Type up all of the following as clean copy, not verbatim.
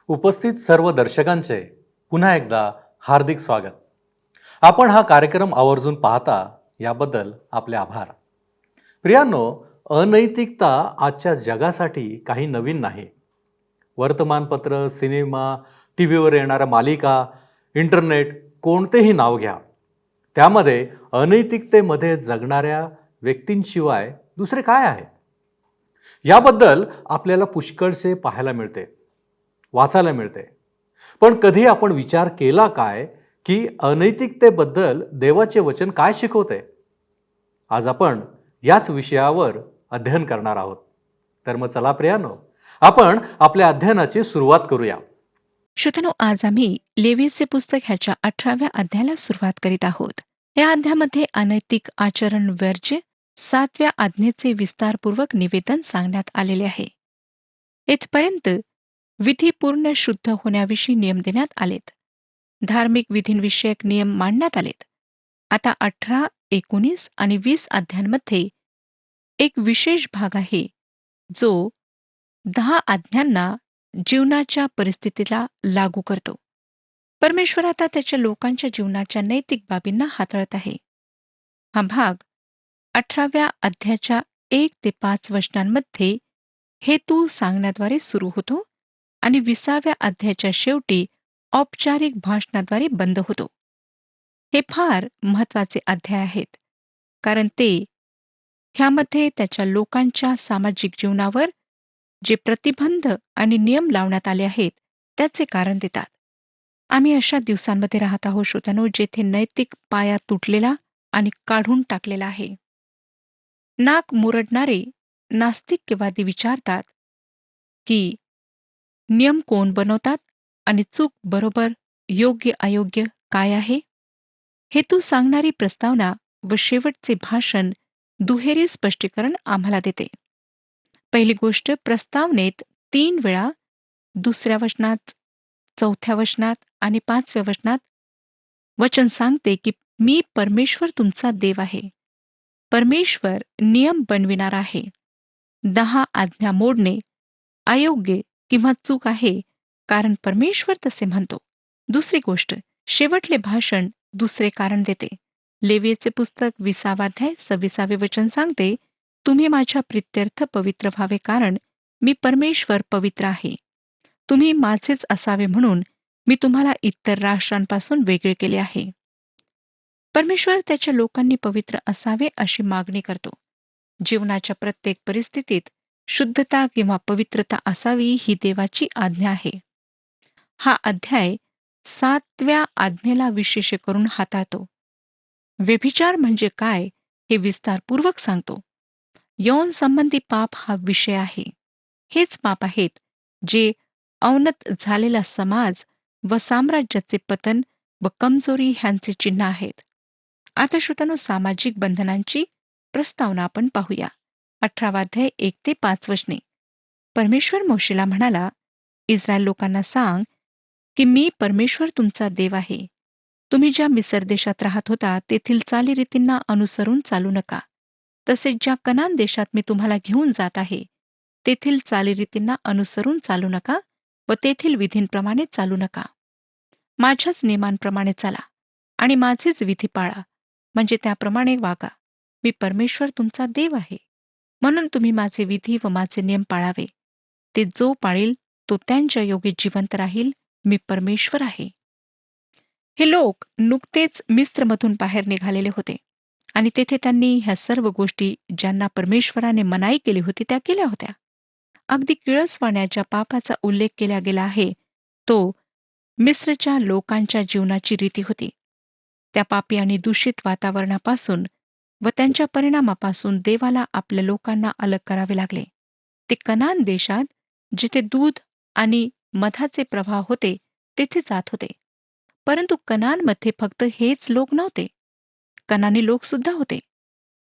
उपस्थित सर्व दर्शकांचे पुन्हा एकदा हार्दिक स्वागत. आपण हा कार्यक्रम आवर्जून पाहता याबद्दल आपले आभार. प्रियांनो, अनैतिकता आजच्या जगासाठी काही नवीन नाही. वर्तमानपत्र, सिनेमा, टी व्हीवर येणाऱ्या मालिका, इंटरनेट कोणतेही नाव घ्या. त्यामध्ये अनैतिकतेमध्ये जगणाऱ्या व्यक्तींशिवाय दुसरे काय आहे? याबद्दल आपल्याला पुष्कळसे पाहायला मिळते, वाचायला मिळते. पण कधी आपण विचार केला काय की अनैतिकतेबद्दल देवाचे वचन काय शिकवते? आज आपण याच विषयावर अध्ययन करणार आहोत. तर मग चला प्रियानो, आपण आपल्या अध्ययनाची सुरुवात करूया. श्रोत्यानो, आज आम्ही लेवीचे पुस्तक ह्याच्या 18व्या अध्यायाला सुरुवात करीत आहोत. या अध्यायामध्ये अनैतिक आचरण वर्ज्य 7व्या आज्ञेचे विस्तारपूर्वक निवेदन सांगण्यात आलेले आहे. इथपर्यंत विधीपूर्ण शुद्ध होण्याविषयी नियम देण्यात आलेत. धार्मिक विधींविषयक नियम मांडण्यात आलेत. आता 18, 19 आणि 20 अध्यायांमध्ये एक विशेष भाग आहे जो 10 आज्ञांना जीवनाच्या परिस्थितीला लागू करतो. परमेश्वर आता त्याच्या लोकांच्या जीवनाच्या नैतिक बाबींना हाताळत आहे. हा भाग 18व्या अध्यायाच्या 1 ते 5 वचनांमध्ये हेतू सांगण्याद्वारे सुरू होतो आणि 20व्या अध्यायाच्या शेवटी औपचारिक भाषणाद्वारे बंद होतो. हे फार महत्वाचे अध्याय आहेत, कारण ते ह्यामध्ये त्याच्या लोकांच्या सामाजिक जीवनावर जे प्रतिबंध आणि नियम लावण्यात आले आहेत त्याचे कारण देतात. आम्ही अशा दिवसांमध्ये राहत आहोत श्रोत्यानो, जेथे नैतिक पाया तुटलेला आणि काढून टाकलेला आहे. नाक मुरडणारे नास्तिकवादी विचारतात की नियम कोण बनवतात आणि चूक बरोबर, योग्य अयोग्य काय आहे? हेतू सांगणारी प्रस्तावना व शेवटचे भाषण दुहेरी स्पष्टीकरण आम्हाला देते. पहिली गोष्ट, प्रस्तावनेत 3 वेळा दुसऱ्या वचनात, 4थ्या वचनात आणि 5व्या वचनात वचन सांगते की मी परमेश्वर तुमचा देव आहे. परमेश्वर नियम बनविणारा आहे. 10 आज्ञा मोडणे अयोग्य किंवा चूक आहे, कारण परमेश्वर तसे म्हणतो. दुसरी गोष्ट, शेवटले भाषण दुसरे कारण देते. लेवीचे पुस्तक 20 अध्याय 26 वचन सांगते, तुम्ही माझ्या प्रित्यर्थ पवित्र व्हावे, कारण मी परमेश्वर पवित्र आहे. तुम्ही माझेच असावे म्हणून मी तुम्हाला इतर राष्ट्रांपासून वेगळे केले आहे. परमेश्वर त्याच्या लोकांनी पवित्र असावे अशी मागणी करतो. जीवनाच्या प्रत्येक परिस्थितीत शुद्धता किंवा पवित्रता असावी ही देवाची आज्ञा आहे. हा अध्याय 7व्या आज्ञेला विशेष करून हाताळतो. व्यभिचार म्हणजे काय हे विस्तारपूर्वक सांगतो. यौन संबंधी पाप हा विषय आहे. हेच पाप आहेत जे अवनत झालेला समाज व साम्राज्याचे पतन व कमजोरी ह्यांचे चिन्ह आहेत. आता श्रोत्यानो, सामाजिक बंधनांची प्रस्तावना आपण पाहूया. 18 अध्याय 1 ते 5 वचने. परमेश्वर मोशेला म्हणाला, इस्रायल लोकांना सांग की मी परमेश्वर तुमचा देव आहे. तुम्ही ज्या मिसर देशात राहत होता तेथील चालीरीतींना अनुसरून चालू नका. तसेच ज्या कनान देशात मी तुम्हाला घेऊन जात आहे तेथील चालीरीतींना अनुसरून चालू नका व तेथील विधींप्रमाणे चालू नका. माझ्याच नियमांप्रमाणे चाला आणि माझेच विधी पाळा, म्हणजे त्याप्रमाणे वागा. मी परमेश्वर तुमचा देव आहे. म्हणून तुम्ही माझे विधी व माझे नियम पाळावे. ते जो पाळील तो त्यांच्या योगे जिवंत राहील. मी परमेश्वर आहे. हे लोक नुकतेच मिस्रमधून बाहेर निघालेले होते आणि तेथे त्यांनी ह्या सर्व गोष्टी ज्यांना परमेश्वराने मनाई केली होती त्या केल्या होत्या. अगदी किळसवाण्या ज्या पापाचा उल्लेख केला गेला आहे तो मिस्रच्या लोकांच्या जीवनाची रीती होती. त्या पापी आणि दूषित वातावरणापासून व त्यांच्या परिणामापासून देवाला आपल्या लोकांना अलग करावे लागले. ते कनान देशात जिथे दूध आणि मधाचे प्रवाह होते तेथे जात होते. परंतु कनानमध्ये फक्त हेच लोक नव्हते, कनानी लोक सुद्धा होते.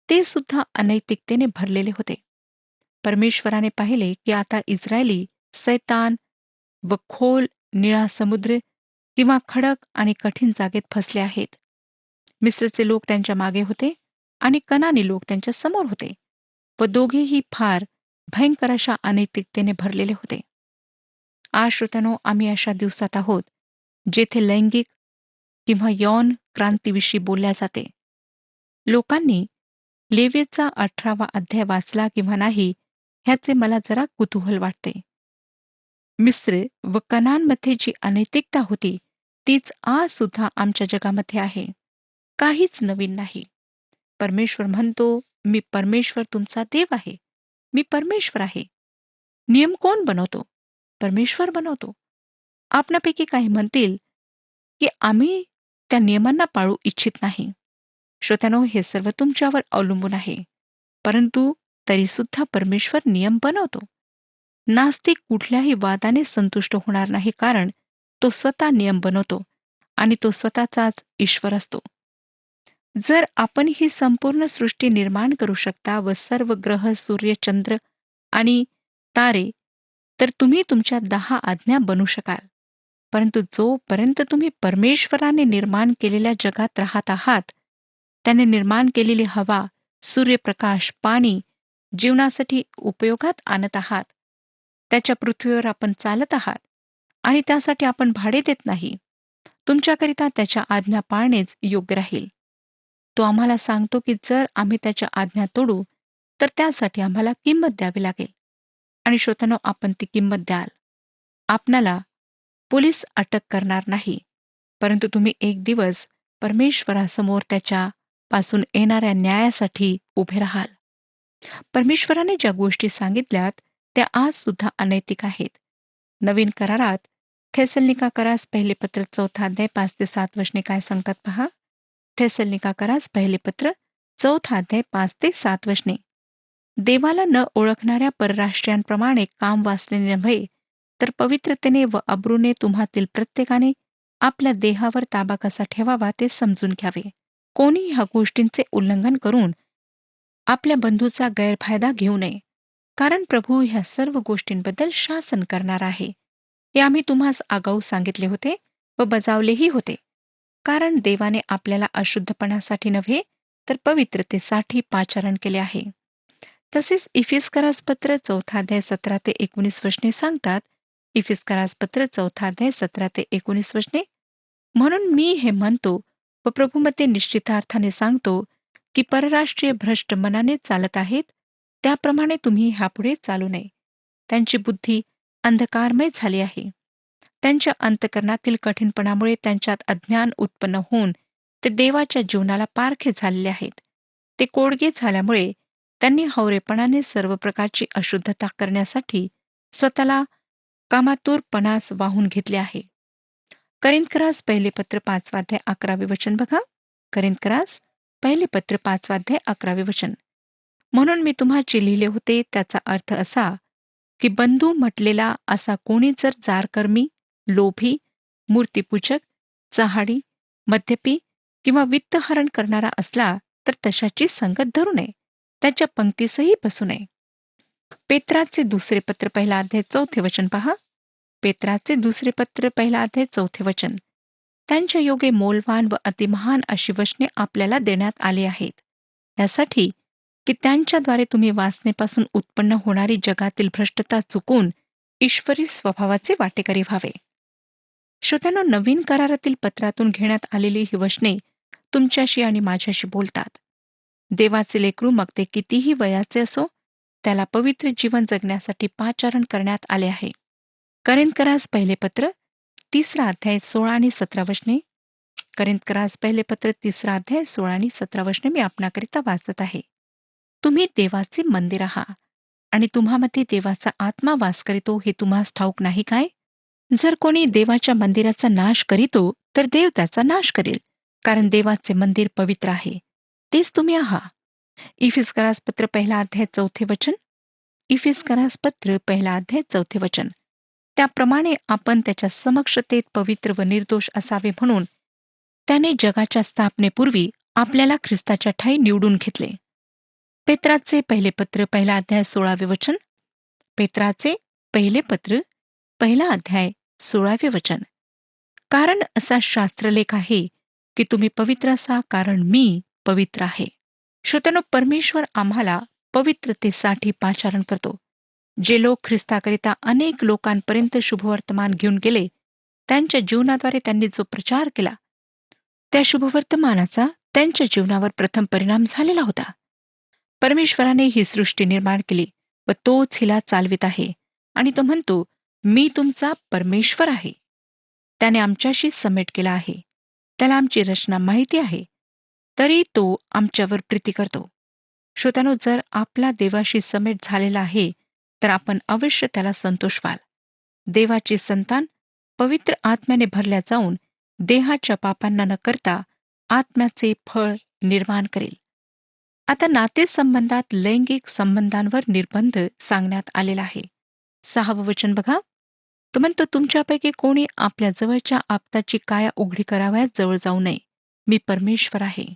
ते सुद्धा अनैतिकतेने भरलेले होते. परमेश्वराने पाहिले की आता इस्रायली सैतान व खोल निळा समुद्र किंवा खडक आणि कठीण जागेत फसले आहेत. मिस्रचे लोक त्यांच्या मागे होते आणि कनानी लोक त्यांच्या समोर होते व दोघेही फार भयंकर अशा अनैतिकतेने भरलेले होते. आज श्रोत्यानो, आम्ही अशा दिवसात आहोत जेथे लैंगिक किंवा यौन क्रांतीविषयी बोलल्या जाते. लोकांनी लेवीचा 18वा अध्याय वाचला किंवा नाही ह्याचे मला जरा कुतूहल वाटते. मिस्र व कनानमध्ये जी अनैतिकता होती तीच आज सुद्धा आमच्या जगामध्ये आहे. काहीच नवीन नाही. परमेश्वर म्हणतो, मी परमेश्वर तुमचा देव आहे. मी परमेश्वर आहे. नियम कोण बनवतो? परमेश्वर बनवतो. आपणापैकी काही म्हणतील की आम्ही त्या नियमांना पाळू इच्छित नाही. श्रोत्यानो, हे सर्व तुमच्यावर अवलंबून आहे. परंतु तरीसुद्धा परमेश्वर नियम बनवतो. नास्तिक कुठल्याही वादाने संतुष्ट होणार नाही, कारण तो स्वतः नियम बनवतो आणि तो स्वतःचाच ईश्वर असतो. जर आपण ही संपूर्ण सृष्टी निर्माण करू शकता व सर्व ग्रह, सूर्य, चंद्र आणि तारे, तर तुम्ही तुमच्या 10 आज्ञा बनू शकाल. परंतु जोपर्यंत तुम्ही परमेश्वराने निर्माण केलेल्या जगात राहत आहात, त्याने निर्माण केलेली हवा, सूर्यप्रकाश, पाणी जीवनासाठी उपयोगात आणत आहात, त्याच्या पृथ्वीवर आपण चालत आहात आणि त्यासाठी आपण भाडे देत नाही, तुमच्याकरिता त्याच्या आज्ञा पाळणेच योग्य राहील. तो आम्हाला सांगतो की जर आम्ही त्याच्या आज्ञा तोडू तर त्यासाठी आम्हाला किंमत द्यावी लागेल. आणि श्रोत्यानो, आपण ती किंमत द्याल. आपणाला पोलीस अटक करणार नाही, परंतु तुम्ही एक दिवस परमेश्वरासमोर त्याच्या पासून येणाऱ्या न्यायासाठी उभे राहाल. परमेश्वराने ज्या गोष्टी सांगितल्यात त्या आज सुद्धा अनैतिक आहेत. नवीन करारात थेसलनिका करास पहिले पत्र 4 अध्याय 5 ते 7 वचने काय सांगतात पहा. थेसलनिका करास पहिले पत्र 4 अध्याय 5 ते 7 वचने. देवाला न ओळखणाऱ्या परराष्ट्रीयांप्रमाणे काम वासनेने नव्हे, तर पवित्रतेने व अब्रूने तुम्हातील प्रत्येकाने आपल्या देहावर ताबा कसा ठेवावा ते समजून घ्यावे. कोणी ह्या गोष्टींचे उल्लंघन करून आपल्या बंधूचा गैरफायदा घेऊ नये, कारण प्रभू ह्या सर्व गोष्टींबद्दल शासन करणार आहे. हे आम्ही तुम्हास आगाऊ सांगितले होते व बजावलेही होते, कारण देवाने आपल्याला अशुद्धपणासाठी नव्हे तर पवित्रतेसाठी पाचारण केले आहे. तसेच इफिस्करास पत्र 4 अध्याय 17 ते 19 वचने सांगतात. इफिस्करास पत्र 4 अध्याय 17 ते 19 वचने. म्हणून मी हे म्हणतो व प्रभूमध्ये निश्चितार्थाने सांगतो की परराष्ट्रीय भ्रष्ट मनाने चालत आहेत, त्याप्रमाणे तुम्ही ह्यापुढे चालू नये. त्यांची बुद्धी अंधकारमय झाली आहे. त्यांच्या अंतकरणातील कठीणपणामुळे त्यांच्यात अज्ञान उत्पन्न होऊन ते देवाच्या जीवनाला पारखे झालेले आहेत. ते कोडगे झाल्यामुळे त्यांनी हवरेपणाने सर्व प्रकारची अशुद्धता करण्यासाठी स्वतःला कामातूरपणास वाहून घेतले आहे. करिंथकरास पहिले पत्र 5 अध्याय 11 वचन बघा. करिंथकरास पहिले पत्र 5 अध्याय 11 वचन. म्हणून मी तुम्हाची लिहिले होते, त्याचा अर्थ असा की बंधू म्हटलेला असा कोणी जर जारकर्मी, लोभी, मूर्तीपूजक, चहाडी, मद्यपी किंवा वित्तहरण करणारा असला तर तशाची संगत धरू नये, त्याच्या पंक्तीसही बसू नये. पेत्राचे दुसरे पत्र पहिला अध्याय 4 वचन पहा. पेत्राचे दुसरे पत्र पहिला अध्याय 4 वचन. त्यांच्या योगे मोलवान व अतिमहान अशी वचने आपल्याला देण्यात आली आहेत, यासाठी की त्यांच्याद्वारे तुम्ही वासनेपासून उत्पन्न होणारी जगातील भ्रष्टता चुकून ईश्वरी स्वभावाचे वाटेकरी व्हावे. श्रोत्यांनो, नवीन करारातील पत्रातून घेण्यात आलेली ही वचने तुमच्याशी आणि माझ्याशी बोलतात. देवाचे लेकरू, मग ते कितीही वयाचे असो, त्याला पवित्र जीवन जगण्यासाठी पाचारण करण्यात आले आहे. करिंथकरास पहिले पत्र 3 अध्याय 16 आणि 17 वचने. करिंथकरास पहिले पत्र 3 अध्याय 16 आणि 17 वचने मी आपणाकरिता वाचत आहे. तुम्ही देवाचे मंदिर आहात आणि तुम्हामध्ये देवाचा आत्मा वास करीतो, हे तुम्हास ठाऊक नाही काय? जर कोणी देवाच्या मंदिराचा नाश करीतो तर देव त्याचा नाश करेल, कारण देवाचे मंदिर पवित्र आहे, तेच तुम्ही आहात. इफिस्करास पत्र पहिला अध्याय 4 वचन. इफिस्करास पत्र पहिला अध्याय 4 वचन. त्याप्रमाणे आपण त्याच्या समक्षतेत पवित्र व निर्दोष असावे, म्हणून त्याने जगाच्या स्थापनेपूर्वी आपल्याला ख्रिस्ताच्या ठायी निवडून घेतले. पेत्राचे पहिले पत्र पहिला अध्याय 16 वचन. पेत्राचे पहिले पत्र पहिला अध्याय 16 वचन. कारण असा शास्त्रलेख आहे की तुम्ही पवित्र असा, कारण मी पवित्र आहे. श्रोत्यानो, परमेश्वर आम्हाला पवित्रतेसाठी पाचारण करतो. जे लोक ख्रिस्ताकरिता अनेक लोकांपर्यंत शुभवर्तमान घेऊन गेले, त्यांच्या जीवनाद्वारे त्यांनी जो प्रचार केला, त्या शुभवर्तमानाचा त्यांच्या जीवनावर प्रथम परिणाम झालेला होता. परमेश्वराने ही सृष्टी निर्माण केली व तोच हिला चालवित आहे आणि तो म्हणतो, मी तुमचा परमेश्वर आहे. त्याने आमच्याशी समेट केला आहे. त्याला आमची रचना माहिती आहे, तरी तो आमच्यावर प्रीती करतो. श्रोत्यानो, जर आपला देवाशी समेट झालेला आहे, तर आपण अवश्य त्याला संतोष व्हाल. देवाची संतान पवित्र आत्म्याने भरल्या जाऊन देहाच्या पापांना न करता आत्म्याचे फळ निर्माण करेल. आता नातेसंबंधात लैंगिक संबंधांवर निर्बंध सांगण्यात आलेला आहे. 6वं वचन बघा. तो म्हणतो, तुमच्यापैकी कोणी आपल्या जवळच्या आप्ताची काया उघडी करावयास जवळ जाऊ नये. मी परमेश्वर आहे.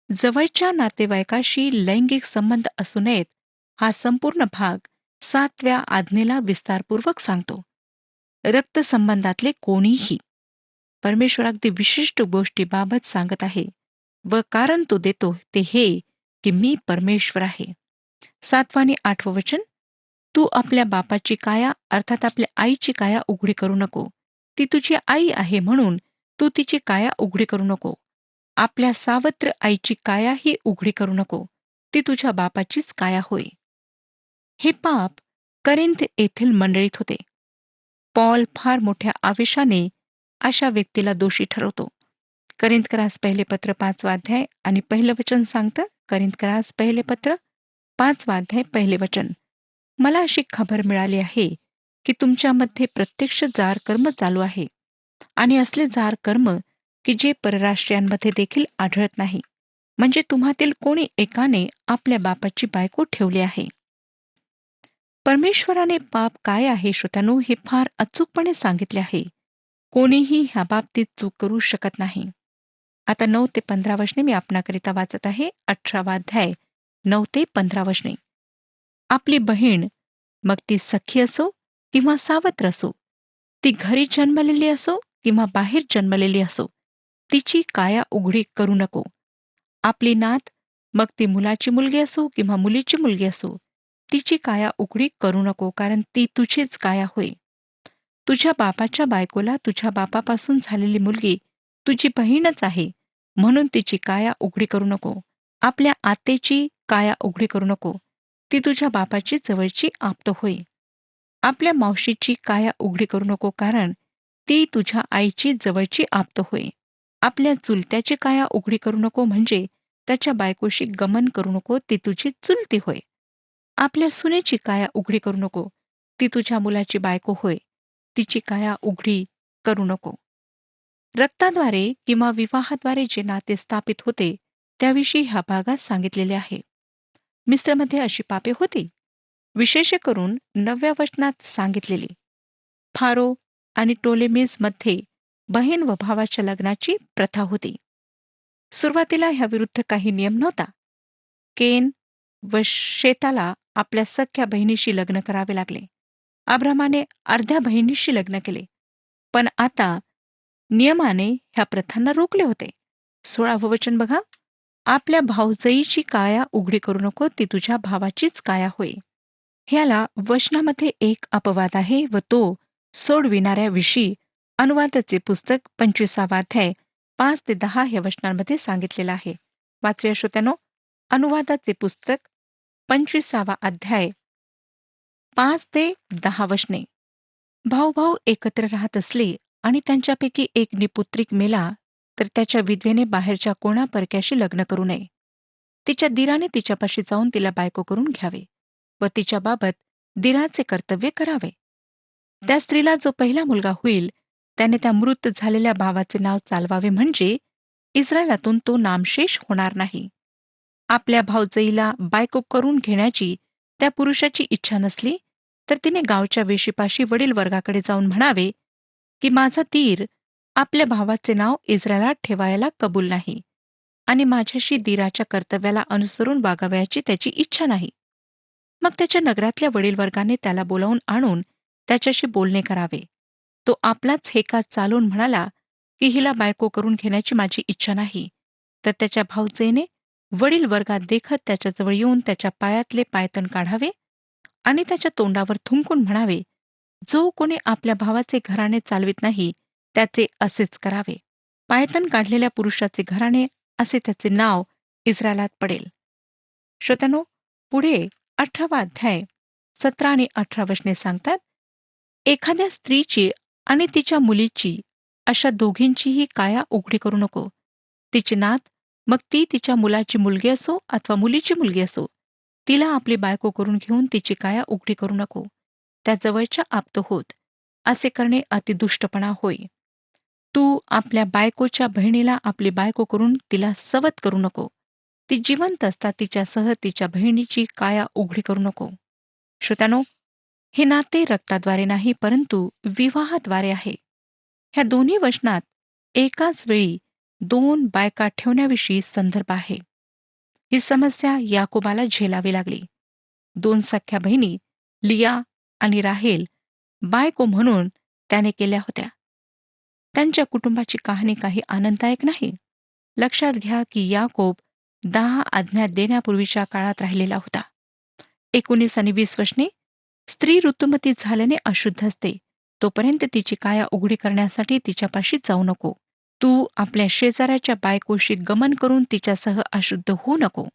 जवळच्या नातेवाईकाशी लैंगिक संबंध असू नयेत, हा संपूर्ण भाग 7व्या आज्ञेला विस्तारपूर्वक सांगतो. रक्तसंबंधातले कोणीही. परमेश्वर अगदी विशिष्ट गोष्टीबाबत सांगत आहे व कारण तो देतो ते हे की मी परमेश्वर आहे. 7वं आणि 8वं वचन. तू आपल्या बापाची काया अर्थात आपल्या आईची काया उघडी करू नको. ती तुझी आई आहे म्हणून तू तिची काया उघडी करू नको. आपल्या सावत्र आईची काया ही उघडी करू नको. ती तुझ्या बापाचीच काया होय. हे पाप करिंथ येथील मंडळीत होते. पॉल फार मोठ्या आवेशाने अशा व्यक्तीला दोषी ठरवतो. करिंथकरास पहिले पत्र 5वा अध्याय आणि पहिलं वचन सांगतं. करिंथकरास पहिले पत्र 5वा अध्याय पहिले वचन. मला अशी खबर मिळाली आहे की तुमच्यामध्ये प्रत्यक्ष जार कर्म चालू आहे आणि असले जार कर्म की जे परराष्ट्रीयांमध्ये देखील आढळत नाही. म्हणजे तुम्हातील कोणी एकाने आपल्या बापाची बायको ठेवली आहे. परमेश्वराने पाप काय आहे श्रोत्यानो हे फार अचूकपणे सांगितले आहे. कोणीही ह्या बाबतीत चूक करू शकत नाही. आता 9 ते 15 वचने मी आपणाकरिता वाचत आहे. 18वा अध्याय 9 ते 15 वचने. आपली बहीण, मग ती सखी असो किंवा सावत्र असो, ती घरी जन्मलेली असो किंवा बाहेर जन्मलेली असो, तिची काया उघडी करू नको. आपली नात, मग ती मुलाची मुलगी असो किंवा मुलीची मुलगी असो, तिची काया उघडी करू नको, कारण ती तुझीच काया होय. तुझ्या बापाच्या बायकोला तुझ्या बापापासून झालेली मुलगी तुझी बहीणच आहे, म्हणून तिची काया उघडी करू नको. आपल्या आतेची काया उघडी करू नको, ती तुझ्या बापाची जवळची आप्त होय. आपल्या मावशीची काया उघडी करू नको, कारण ती तुझ्या आईची जवळची आप्त होय. आपल्या चुलत्याची काया उघडी करू नको, म्हणजे त्याच्या बायकोशी गमन करू नको, ती तुझी चुलती होय. आपल्या सुनेची काया उघडी करू नको, ती तुझ्या मुलाची बायको होय. तिची काया उघडी करू नको. रक्ताद्वारे किंवा विवाहाद्वारे जे नाते स्थापित होते त्याविषयी ह्या भागात सांगितलेले आहे. मिस्रमध्ये अशी पापे होती, विशेष करून 9व्या वचनात सांगितलेली. फारो आणि टोलेमीजमध्ये बहीण व भावाच्या लग्नाची प्रथा होती. सुरुवातीला ह्याविरुद्ध काही नियम नव्हता. केन व शेताला आपल्या सख्या बहिणीशी लग्न करावे लागले. अब्रामाने अर्ध्या बहिणीशी लग्न केले. पण आता नियमाने ह्या प्रथांना रोखले होते. 16वं वचन बघा. आपल्या भावजईची काया उघडी करू नको, ती तुझ्या भावाचीच काया होय. ह्याला वचनामध्ये एक अपवाद आहे व तो सोडविणाऱ्याविषयी अनुवादाचे पुस्तक 25वा अध्याय 5 ते 10 या वचनांमध्ये सांगितलेलं आहे. वाचूया श्रोत्यानो. अनुवादाचे पुस्तक 25वा अध्याय 5 ते 10 वचने. भाऊ एकत्र राहत असले आणि त्यांच्यापैकी एक निपुत्रिक मेला, तर त्याच्या विधवेने बाहेरच्या कोणा परक्याशी लग्न करू नये. तिच्या दीराने तिच्यापाशी जाऊन तिला बायको करून घ्यावे व तिच्याबाबत दीराचे कर्तव्य करावे. त्या स्त्रीला जो पहिला मुलगा होईल त्याने त्या मृत झालेल्या भावाचे नाव चालवावे, म्हणजे इस्रायलातून तो नामशेष होणार नाही. आपल्या भावजईला बायको करून घेण्याची त्या पुरुषाची इच्छा नसली तर तिने गावच्या वेशीपाशी वडील वर्गाकडे जाऊन म्हणावे की माझा दीर आपल्या भावाचे नाव इस्रायलात ठेवायला कबूल नाही आणि माझ्याशी दीराच्या कर्तव्याला अनुसरून वागावयाची त्याची इच्छा नाही. मग त्याच्या नगरातल्या वडील वर्गाने त्याला बोलावून आणून त्याच्याशी बोलणे करावे. तो आपलाच हेका चालून म्हणाला की हिला बायको करून घेण्याची माझी इच्छा नाही, तर त्याच्या भावजेने वडील वर्गात देखत त्याच्याजवळ येऊन त्याच्या पायातले पायतण काढावे आणि त्याच्या तोंडावर थुंकून म्हणावे, जो कोणी आपल्या भावाचे घराणे चालवित नाही त्याचे असेच करावे. पायतण काढलेल्या पुरुषाचे घराणे असे त्याचे नाव इस्रायलात पडेल. श्रोत्यानो, पुढे 18वा अध्याय 17 आणि 18 वचने सांगतात. एखाद्या स्त्रीची आणि तिच्या मुलीची, अशा दोघींचीही काया उघडी करू नको. तिची नात, मग ती तिच्या मुलाची मुलगी असो अथवा मुलीची मुलगी असो, तिला आपली बायको करून घेऊन तिची काया उघडी करू नको. त्या जवळच्या आप्त होत. असे करणे अतिदुष्टपणा होय. तू आपल्या बायकोच्या बहिणीला आपली बायको करून तिला सवत करू नको. ती जिवंत असता तिच्यासह तिच्या बहिणीची काया उघडी करू नको. श्रोत्यानो, हे नाते रक्ताद्वारे नाही परंतु विवाहाद्वारे आहे. ह्या दोन्ही वचनात एकाच वेळी 2 बायका ठेवण्याविषयी संदर्भ आहे. ही समस्या याकोबाला झेलावी लागली. 2 सख्या बहिणी लिया आणि राहेल बायको म्हणून त्याने केल्या होत्या. त्यांच्या कुटुंबाची कहाणी काही आनंददायक नाही. लक्षात घ्या की याकोब 10 आज्ञा देण्यापूर्वीच्या काळात राहिलेला होता. 19 आणि 20 वचने. स्त्री ऋतुमती झाल्याने अशुद्ध असते, तोपर्यंत तिची काया उघडी करण्यासाठी तिच्यापाशी जाऊ नको. तू आपल्या शेजाऱ्याच्या बायकोशी गमन करून तिच्यासह अशुद्ध होऊ नको.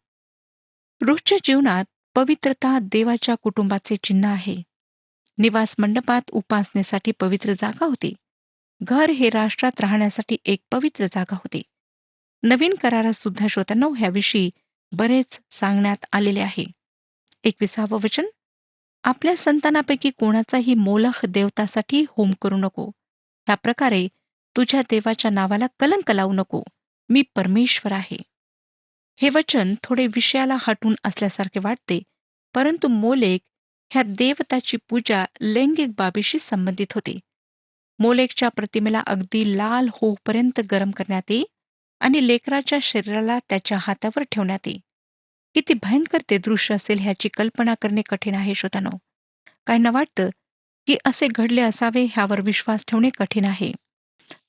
रोजच्या जीवनात पवित्रता देवाच्या कुटुंबाचे चिन्ह आहे. निवास मंडपात उपासनेसाठी पवित्र जागा होती. घर हे राष्ट्रात राहण्यासाठी एक पवित्र जागा होती. नवीन करारात सुद्धा श्रोत्यांनो ह्याविषयी बरेच सांगण्यात आलेले आहे. 21वं वचन. आपल्या संतानापैकी कोणाचाही मोलख देवतासाठी होम करू नको. ह्या प्रकारे तुझ्या देवाच्या नावाला कलंक लावू नको. मी परमेश्वर आहे. हे वचन थोडे विषयाला हटून असल्यासारखे वाटते, परंतु मोलेक ह्या देवताची पूजा लैंगिक बाबीशी संबंधित होती. मोलेकच्या प्रतिमेला अगदी लाल होऊपर्यंत गरम करण्यात येई आणि लेकराच्या शरीराला त्याच्या हातावर ठेवण्यात येई. किती भयंकर ते दृश्य असेल ह्याची कल्पना करणे कठीण आहे श्रोत्यानो. काहींना वाटतं की असे घडले असावे ह्यावर विश्वास ठेवणे कठीण आहे.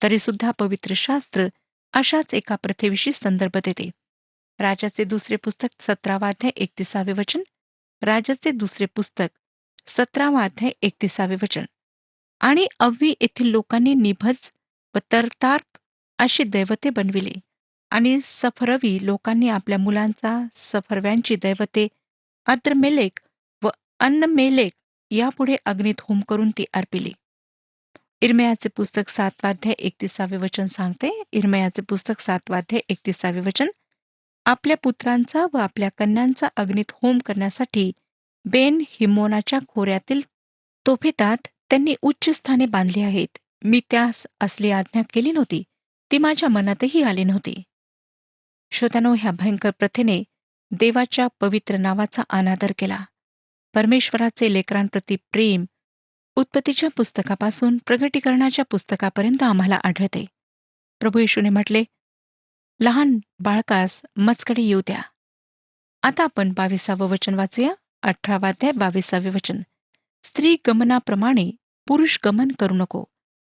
तरी सुद्धा पवित्र शास्त्र अशाच एका प्रथेविषयी संदर्भ देते. राजाचे दुसरे पुस्तक 17वा अध्याय 31 वचन. राजाचे दुसरे पुस्तक 17वा अध्याय 31 वचन. आणि अव्वी येथील लोकांनी निभज व तरतार्क अशी दैवते बनविली आणि सफरवी लोकांनी आपल्या मुलांचा सफरव्यांची दैवते अद्रमेलेक व अन्नमेलेक यापुढे अग्नीत होम करून ती अर्पिली. इर्मयाचे पुस्तक 7वा अध्याय 31 वचन सांगते. इर्मयाचे पुस्तक 7वा अध्याय 31 वचन. आपल्या पुत्रांचा व आपल्या कन्यांचा अग्नीत होम करण्यासाठी बेन हिमोनाच्या खोऱ्यातील तोफेतात त्यांनी उच्च स्थाने बांधली आहेत. मी त्यास असली आज्ञा केली नव्हती, ती माझ्या मनातही आली नव्हती. श्रोत्यानो, ह्या भयंकर प्रथेने देवाच्या पवित्र नावाचा अनादर केला. परमेश्वराचे लेकरांप्रती प्रेम उत्पत्तीच्या पुस्तकापासून प्रगटीकरणाच्या पुस्तकापर्यंत आम्हाला आढळते. प्रभू येशूने म्हटले, लहान बाळकास मजकडे येऊ द्या. आता आपण 22वं वचन वाचूया. 18वा अध्याय 22 वचन. स्त्री गमनाप्रमाणे पुरुष गमन करू नको,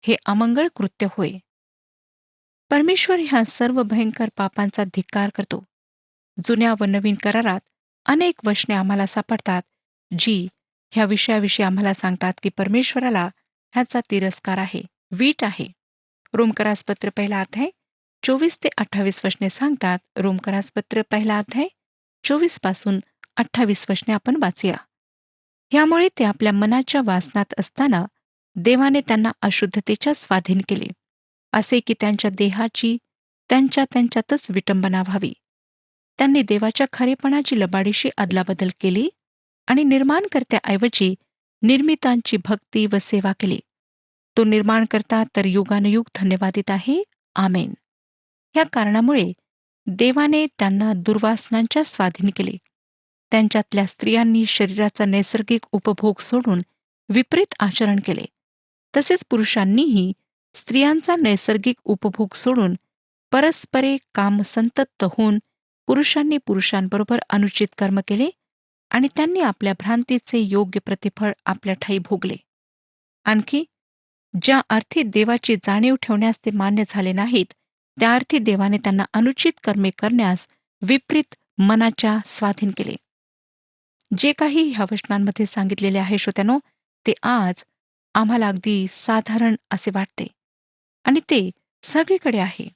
हे अमंगळ कृत्य होय. परमेश्वर ह्या सर्व भयंकर पापांचा धिक्कार करतो. जुन्या व नवीन करारात अनेक वचने आम्हाला सापडतात, जी ह्या विषयाविषयी आम्हाला सांगतात की परमेश्वराला ह्याचा तिरस्कार आहे, वीट आहे. रोमकरासपत्र 1 अध्याय 24 ते 28 वचने सांगतात. रोमकरासपत्र 1 अध्याय 24 पासून 28 वचने आपण वाचूया. यामुळे ते आपल्या मनाच्या वासनात असताना देवाने त्यांना अशुद्धतेच्या स्वाधीन केले, असे की त्यांच्या देहाची त्यांच्यातच विटंबना व्हावी. त्यांनी देवाच्या खरेपणाची लबाडीशी अदलाबदल केली आणि निर्माणकर्त्याऐवजी निर्मितांची भक्ती व सेवा केली. तो निर्माणकर्ता तर युगानुयुग धन्यवादित आहे. आमेन. या कारणामुळे देवाने त्यांना दुर्वासनांच्या स्वाधीन केले. त्यांच्यातल्या स्त्रियांनी शरीराचा नैसर्गिक उपभोग सोडून विपरीत आचरण केले. तसेच पुरुषांनीही स्त्रियांचा नैसर्गिक उपभोग सोडून परस्परे कामसंतप्त होऊन पुरुषांनी पुरुषांबरोबर अनुचित कर्म केले आणि त्यांनी आपल्या भ्रांतीचे योग्य प्रतिफळ आपल्या ठायी भोगले. आणखी ज्या अर्थी देवाची जाणीव ठेवण्यास ते मान्य झाले नाहीत, त्या अर्थी देवाने त्यांना अनुचित कर्मे करण्यास विपरीत मनाच्या स्वाधीन केले. जे काही ह्या वचनांमध्ये सांगितलेले आहे श्रोत्यानो, ते आज आम्हाला अगदी साधारण असे वाटते आणि ते सगळीकडे आहे.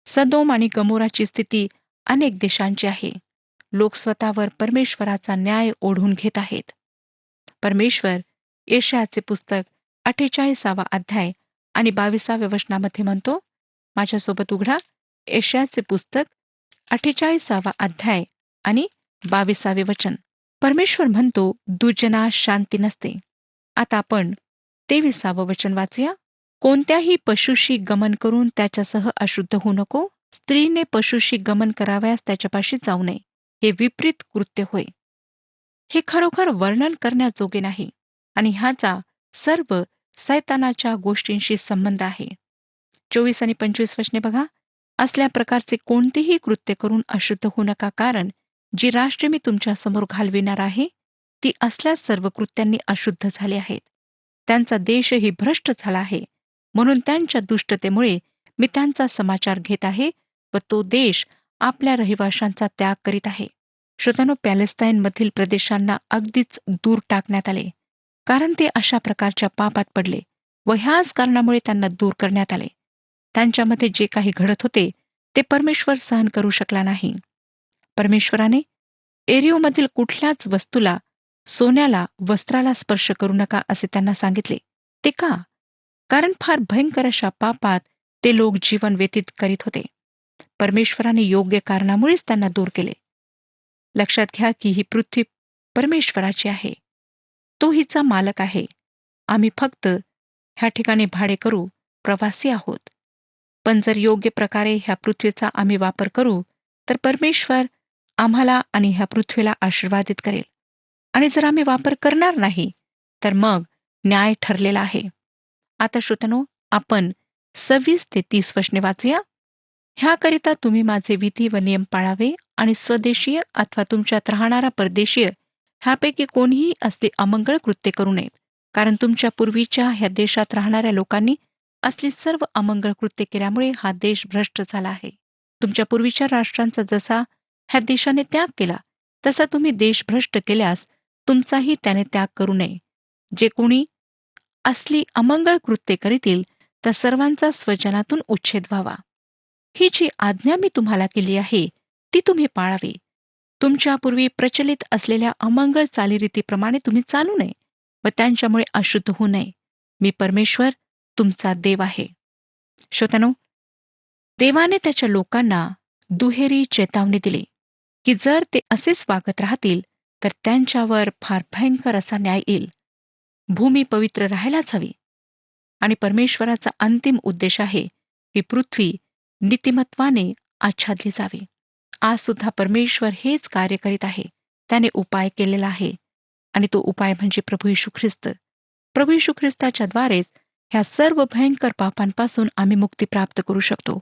सदोम आणि गमोराची स्थिती अनेक देशांची आहे. लोक स्वतःवर परमेश्वराचा न्याय ओढून घेत आहेत. परमेश्वर यशायाचे पुस्तक 48वा अध्याय आणि 22व्या वचनामध्ये म्हणतो, माझ्यासोबत उघडा. यशायाचे पुस्तक 48वा अध्याय आणि 22वे वचन. परमेश्वर म्हणतो, दुर्जनास शांती नसते. आता आपण 23वं वचन वाचूया. कोणत्याही पशुशी गमन करून त्याच्यासह अशुद्ध होऊ नको. स्त्रीने पशुशी गमन करावयास त्याच्यापाशी जाऊ नये, हे विपरीत कृत्य होय. हे खरोखर वर्णन करण्याजोगे नाही आणि ह्याचा सर्व सैतानाच्या गोष्टींशी संबंध आहे. 24 आणि 25 वचने बघा. असल्या प्रकारचे कोणतेही कृत्य करून अशुद्ध होऊ नका, कारण जी राष्ट्रे मी तुमच्यासमोर घालविणार आहे ती असल्या सर्व कृत्यांनी अशुद्ध झाली आहेत. त्यांचा देशही भ्रष्ट झाला आहे, म्हणून त्यांच्या दुष्टतेमुळे मी त्यांचा समाचार घेत आहे व तो देश आपल्या रहिवाशांचा त्याग करीत आहे. श्रोत्यानो, पॅलेस्टाईनमधील प्रदेशांना अगदीच दूर टाकण्यात आले, कारण ते अशा प्रकारच्या पापात पडले व ह्याच कारणामुळे त्यांना दूर करण्यात आले. त्यांच्यामध्ये जे काही घडत होते ते परमेश्वर सहन करू शकला नाही. परमेश्वराने एरिओमधील कुठल्याच वस्तूला, सोन्याला, वस्त्राला स्पर्श करू नका असे त्यांना सांगितले. ते का? कारण फार भयंकर अशा पापात ते लोक जीवन व्यतीत करीत होते. परमेश्वराने योग्य कारणामुळेच त्यांना दूर केले. लक्षात घ्या की ही पृथ्वी परमेश्वराची आहे. तो हिचा मालक आहे. आम्ही फक्त ह्या ठिकाणी भाडे करू, प्रवासी आहोत. पण जर योग्य प्रकारे ह्या पृथ्वीचा आम्ही वापर करू तर परमेश्वर आम्हाला आणि ह्या पृथ्वीला आशीर्वादित करेल. आणि जर आम्ही वापर करणार नाही, तर मग न्याय ठरलेला आहे. आता श्रोत्यानो, आपण 26 ते 30 वचने वाचूया. ह्याकरिता तुम्ही माझे विधी व नियम पाळावे आणि स्वदेशीय अथवा तुमच्यात राहणारा परदेशीय ह्यापैकी कोणीही असले अमंगळ कृत्य करू नयेत. कारण तुमच्या पूर्वीच्या ह्या देशात राहणाऱ्या लोकांनी असली सर्व अमंगळ कृत्य केल्यामुळे हा देश भ्रष्ट झाला आहे. तुमच्या पूर्वीच्या राष्ट्रांचा जसा ह्या देशाने त्याग केला, तसा तुम्ही देश भ्रष्ट केल्यास तुमचाही त्याने त्याग करू नये. जे कोणी असली अमंगळ कृत्ये करीतील, त्या सर्वांचा स्वजनातून उच्छेद व्हावा. ही जी आज्ञा मी तुम्हाला केली आहे, ती तुम्ही पाळावी. तुमच्यापूर्वी प्रचलित असलेल्या अमंगळ चालीरीतीप्रमाणे तुम्ही चालू नये व त्यांच्यामुळे अशुद्ध होऊ नये. मी परमेश्वर तुमचा देव आहे. श्रोत्यानो, देवाने त्याच्या लोकांना दुहेरी चेतावणी दिली की जर ते असेच वागत राहतील तर त्यांच्यावर फार भयंकर असा न्याय येईल. भूमी पवित्र राहायलाच हवी आणि परमेश्वराचा अंतिम उद्देश आहे की पृथ्वी नीतिमत्वाने आच्छादली जावी. आज सुद्धा परमेश्वर हेच कार्य करीत आहे. त्याने उपाय केलेला आहे आणि तो उपाय म्हणजे प्रभू येशू ख्रिस्त. प्रभू येशू ख्रिस्ताच्या द्वारेच ह्या सर्व भयंकर पापांपासून आम्ही मुक्ती प्राप्त करू शकतो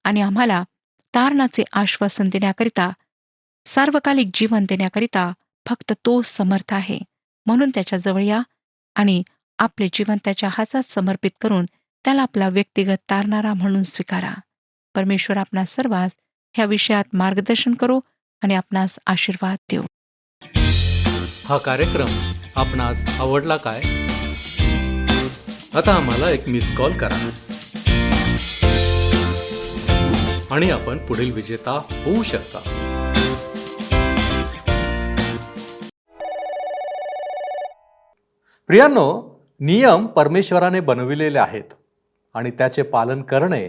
आणि आम्हाला तारणाचे आश्वासन देण्याकरिता, सार्वकालिक जीवन देण्याकरिता फक्त तो समर्थ आहे. म्हणून त्याच्या जवळ या आणि आपले जीवन त्याच्या हातात समर्पित करून त्याला आपला व्यक्तिगत तारणारा म्हणून स्वीकारा. परमेश्वर आपणा सर्वांस ह्या विषयात मार्गदर्शन करो आणि आपणास आशीर्वाद देऊ. हा कार्यक्रम आपणास आवडला काय? आता आम्हाला एक मिस कॉल करा आणि आपण पुढील विजेता होऊ शकता. प्रियांनो, नियम परमेश्वराने बनविलेले आहेत आणि त्याचे पालन करणे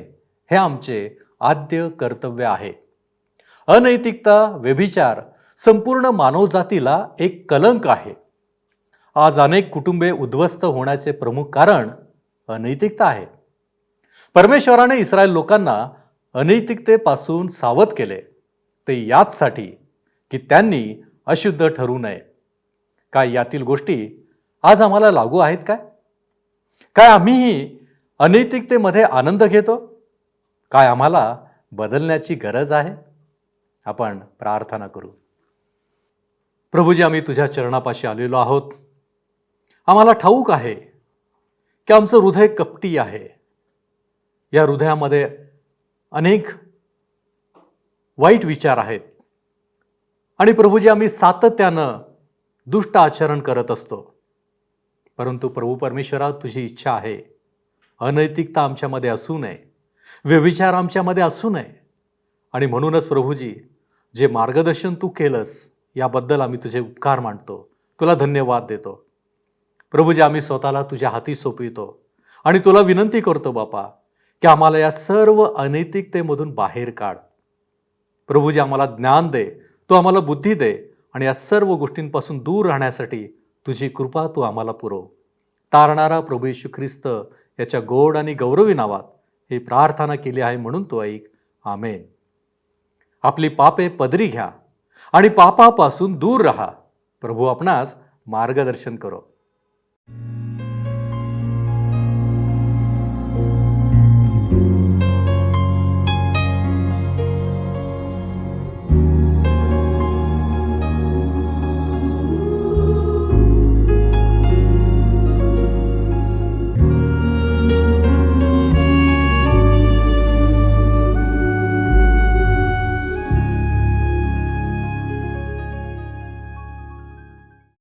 हे आमचे आद्य कर्तव्य आहे. अनैतिकता, व्यभिचार संपूर्ण मानवजातीला एक कलंक आहे. आज अनेक कुटुंबे उद्ध्वस्त होण्याचे प्रमुख कारण अनैतिकता आहे. परमेश्वराने इस्रायल लोकांना अनैतिकतेपासून सावध केले, ते याचसाठी की त्यांनी अशुद्ध ठरू नये. काय यातील गोष्टी आज आम्हाला लागू आहेत काय? काय आम्हीही अनैतिकतेमध्ये आनंद घेतो? काय आम्हाला बदलण्याची गरज आहे? आपण प्रार्थना करू. प्रभूजी, आम्ही तुझ्या चरणापाशी आलेलो आहोत. आम्हाला ठाऊक आहे की आमचं हृदय कपटी आहे. या हृदयामध्ये अनेक वाईट विचार आहेत आणि प्रभूजी, आम्ही सातत्यानं दुष्ट आचरण करत असतो. परंतु प्रभू परमेश्वरा, तुझी इच्छा आहे अनैतिकता आमच्यामध्ये असू नये, व्यभिचार आमच्यामध्ये असू नये. आणि म्हणूनच प्रभूजी, जे मार्गदर्शन तू केलंस याबद्दल आम्ही तुझे उपकार मानतो, तुला धन्यवाद देतो. प्रभूजी, आम्ही स्वतःला तुझ्या हाती सोपवितो आणि तुला विनंती करतो बापा की आम्हाला या सर्व अनैतिकतेमधून बाहेर काढ. प्रभूजी, आम्हाला ज्ञान दे, तू आम्हाला बुद्धी दे आणि या सर्व गोष्टींपासून दूर राहण्यासाठी तुझी कृपा तू आम्हाला पुरव. तारणारा प्रभू येशू ख्रिस्त याच्या गोड आणि गौरवी नावात ही प्रार्थना केली आहे, म्हणून तो ऐक. आमेन. आपली पापे पदरी घ्या आणि पापापासून दूर राहा. प्रभू आपणास मार्गदर्शन करो.